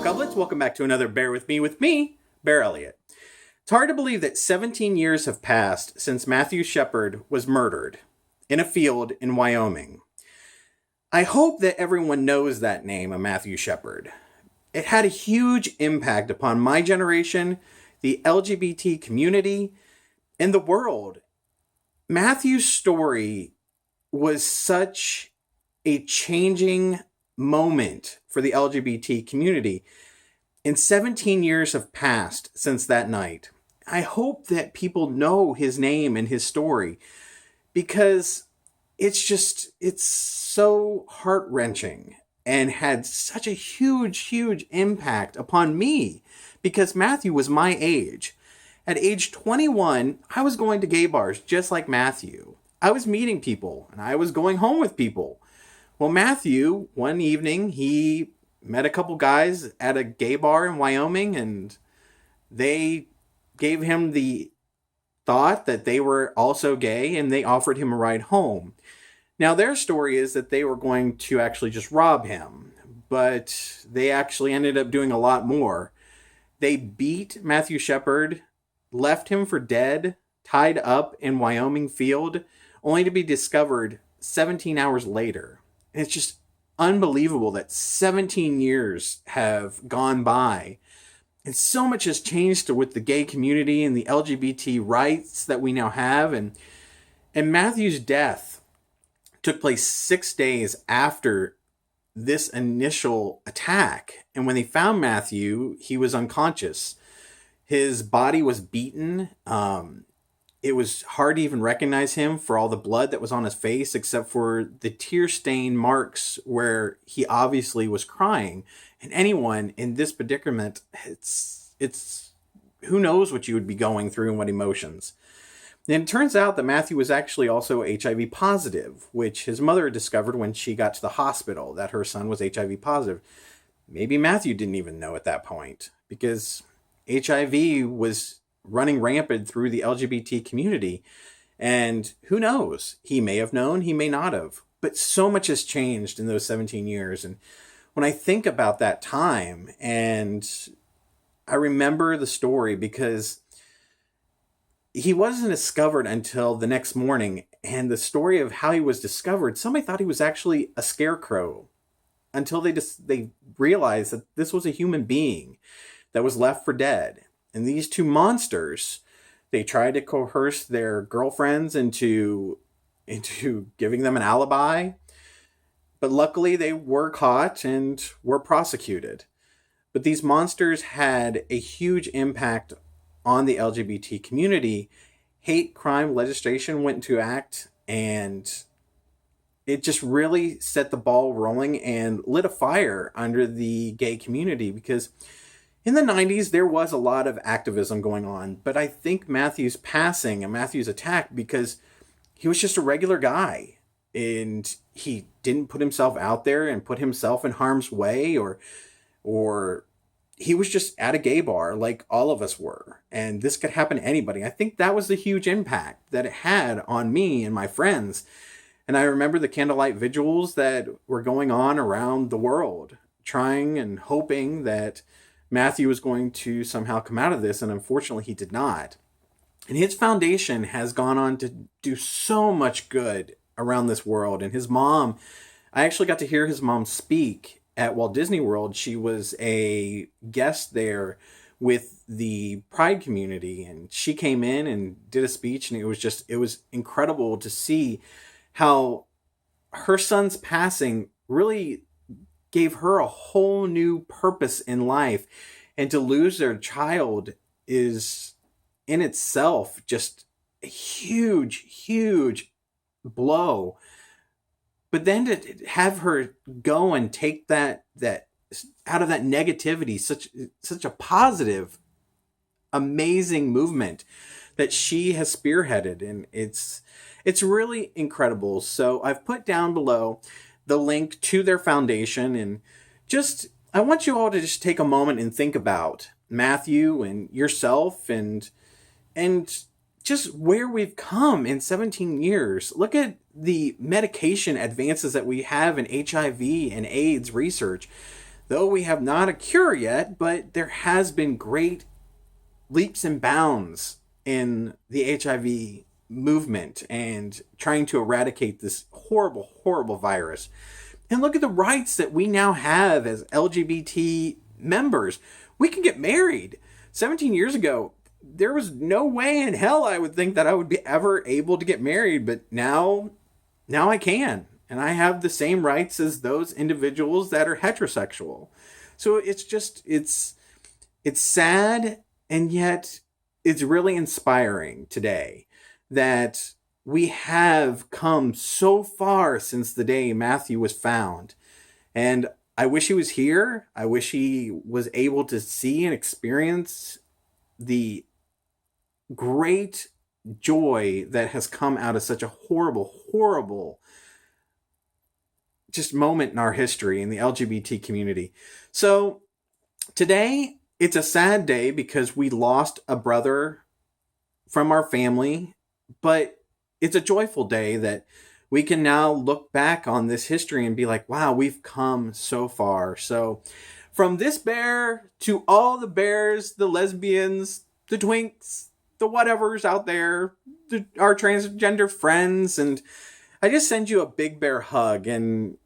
Cublets. Welcome back to another Bear With me, BearElliott. It's hard to believe that 17 years have passed since Matthew Shepard was murdered in a field in Wyoming. I hope that everyone knows that name of Matthew Shepard. It had a huge impact upon my generation, the LGBT community, and the world. Matthew's story was such a changing moment for the LGBT community. And 17 years have passed since that night. I hope that people know his name and his story because it's so heart-wrenching and had such a huge impact upon me because Matthew was my age. At age 21, I was going to gay bars just like Matthew. I was meeting people and I was going home with people. Well, Matthew, one evening, he met a couple guys at a gay bar in Wyoming, and they gave him the thought that they were also gay, and they offered him a ride home. Now, their story is that they were going to actually just rob him, but they actually ended up doing a lot more. They beat Matthew Shepard, left him for dead, tied up in Wyoming field, only to be discovered 17 hours later. And it's just unbelievable that 17 years have gone by. And so much has changed with the gay community and the LGBT rights that we now have. And Matthew's death took place 6 days after this initial attack. And when they found Matthew, he was unconscious. His body was beaten. It was hard to even recognize him for all the blood that was on his face, except for the tear-stained marks where he obviously was crying. And anyone in this predicament, it's who knows what you would be going through and what emotions. And it turns out that Matthew was actually also HIV positive, which his mother discovered when she got to the hospital, that her son was HIV positive. Maybe Matthew didn't even know at that point, because HIV was running rampant through the LGBT community. And who knows? He may have known, he may not have. But so much has changed in those 17 years. And when I think about that time, and I remember the story because he wasn't discovered until the next morning. And the story of how he was discovered, somebody thought he was actually a scarecrow until they realized that this was a human being that was left for dead. And these two monsters, they tried to coerce their girlfriends into giving them an alibi. But luckily they were caught and were prosecuted. But these monsters had a huge impact on the LGBT community. Hate crime legislation went into act, and it just really set the ball rolling and lit a fire under the gay community, because in the 90s, there was a lot of activism going on, but I think Matthew's passing and Matthew's attack, because he was just a regular guy and he didn't put himself out there and put himself in harm's way, or he was just at a gay bar like all of us were. And this could happen to anybody. I think that was the huge impact that it had on me and my friends. And I remember the candlelight vigils that were going on around the world, trying and hoping that Matthew was going to somehow come out of this, and unfortunately he did not. And his foundation has gone on to do so much good around this world. And his mom, I actually got to hear his mom speak at Walt Disney World. She was a guest there with the Pride community, and she came in and did a speech, and it was incredible to see how her son's passing really gave her a whole new purpose in life. And to lose their child is in itself just a huge blow. But then to have her go and take that out of that negativity, such a positive, amazing movement that she has spearheaded, and it's really incredible. So I've put down below the link to their foundation, and I want you all to just take a moment and think about Matthew and yourself and just where we've come in 17 years. Look at the medication advances that we have in HIV and AIDS research. though we have not a cure yet, but there has been great leaps and bounds in the HIV movement and trying to eradicate this horrible, horrible virus. And look at the rights that we now have as LGBT members. We can get married. 17 years ago, there was no way in hell I would think that I would be ever able to get married, but now I can. And I have the same rights as those individuals that are heterosexual. So it's sad, and yet it's really inspiring today that we have come so far since the day Matthew was found. And I wish he was here. I wish he was able to see and experience the great joy that has come out of such a horrible, horrible just moment in our history in the LGBT community. So today, it's a sad day because we lost a brother from our family, but it's a joyful day that we can now look back on this history and be like, wow, we've come so far. So from this bear to all the bears, the lesbians, the twinks, the whatevers out there, our transgender friends, and I just send you a big bear hug, and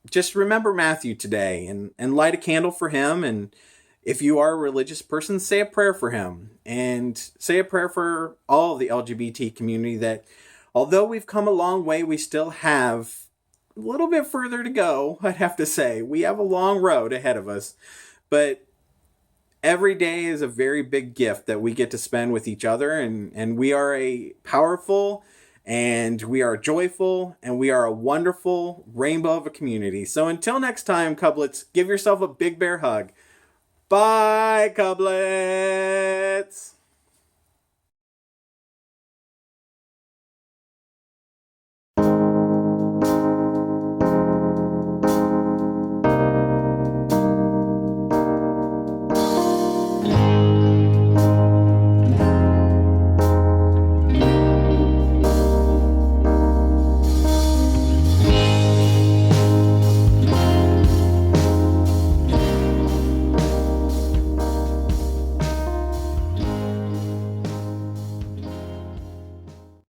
just remember Matthew today and light a candle for him. And if you are a religious person, say a prayer for him, and say a prayer for all of the LGBT community, that although we've come a long way, we still have a little bit further to go. I'd have to say we have a long road ahead of us, but every day is a very big gift that we get to spend with each other. And we are a powerful, and we are joyful, and we are a wonderful rainbow of a community. So until next time, Cublets, give yourself a big bear hug. Bye, Cublets!